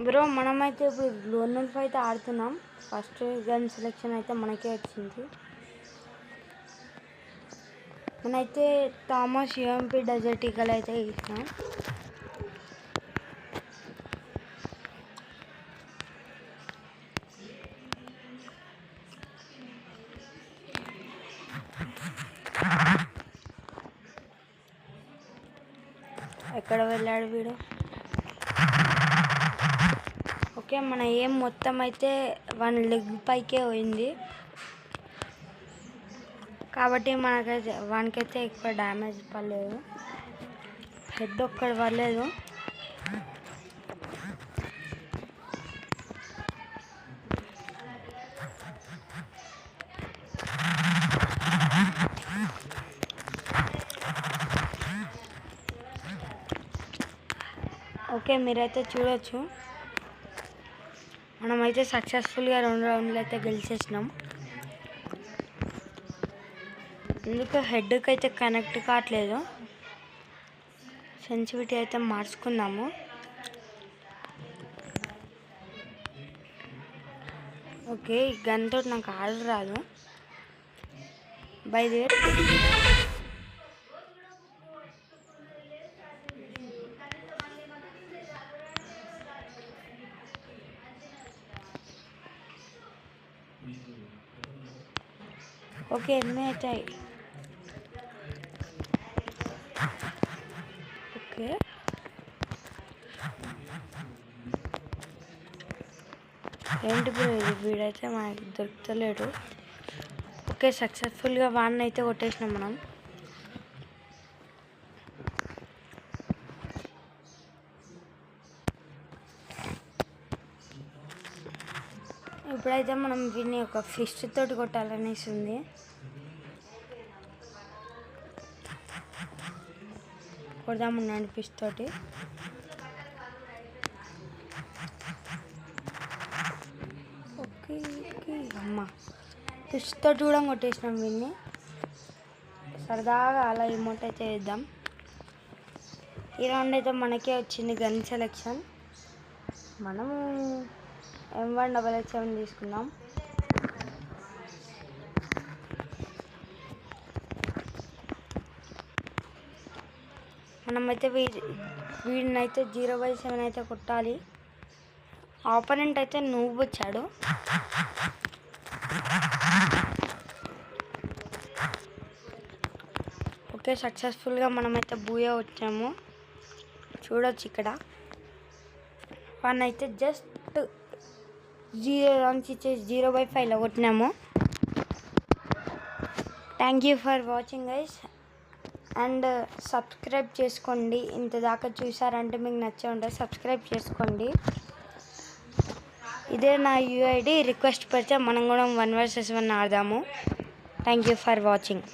Bro మనమైతే ఇప్పుడు loan అయితే ఆడుతున్నాం. ఫస్ట్ గన్ సెలెక్షన్ అయితే మనకే వచ్చింది. మనైతే థామస్ యూఎంపీ డెజర్ట్ ఈగల్ అయితే ఇచ్చినాం. ఎక్కడ వెళ్ళాడు వీడు? ఓకే, మన ఏం మొత్తం అయితే 1 లెగ్ పైకే పోయింది కాబట్టి మనకైతే వానికైతే ఎక్కువ డ్యామేజ్ పడలేదు. హెడ్ ఒక్కటి పడలేదు. ఓకే, మీరైతే చూడొచ్చు మనమైతే సక్సెస్ఫుల్గా 2 రౌండ్లు అయితే గెలిచేసినాం. ఎందుకు హెడ్కి అయితే కనెక్ట్ కావట్లేదు. సెన్సిటివిటీ అయితే మార్చుకుందాము. ఓకే, ఈ గన్ తోటి నాకు ఆర్డర్ రాదు. బై ది వే ఓకే ఎన్ని అవుతాయి? ఓకే, ఏంటి బ్రో ఇది? వీడైతే మనకి దొరుకుతలేడు. ఓకే, సక్సెస్ఫుల్గా వాడిని అయితే కొట్టేసినాం మనం. ఇప్పుడైతే మనం వీడిని ఒక ఫిష్ తోటి కొట్టాలనేసి ఉంది. కొడదామన్నాడు ఫిష్ తోటి. ఓకే ఓకే, అమ్మ ఫిష్ తోటి కూడా కొట్టేసినాం వీడిని. సరదాగా అలా ఇమోట్ అయితే వేద్దాం. ఈ రౌండ్ అయితే మనకే వచ్చింది గన్ సెలెక్షన్. మనము M188 తీసుకుందాం. మనమైతే వీడినైతే 0/7 అయితే కొట్టాలి. ఆపోనెంట్ అయితే నువ్వు వచ్చాడు. ఓకే, సక్సెస్ఫుల్గా మనమైతే బూయా వచ్చాము. చూడొచ్చు ఇక్కడ వాడినైతే జస్ట్ 0 రన్స్ ఇచ్చేసి 0/5లో కొట్టినాము. Thank you for watching guys. And subscribe చేసుకోండి. ఇంత దాకా చూసారంటే మీకు నచ్చే ఉంటుంది, సబ్స్క్రైబ్ చేసుకోండి. ఇదే నా యూఐడి. రిక్వెస్ట్ పెడితే మనం కూడా 1 vs 1 ఆడదాము. Thank you for watching.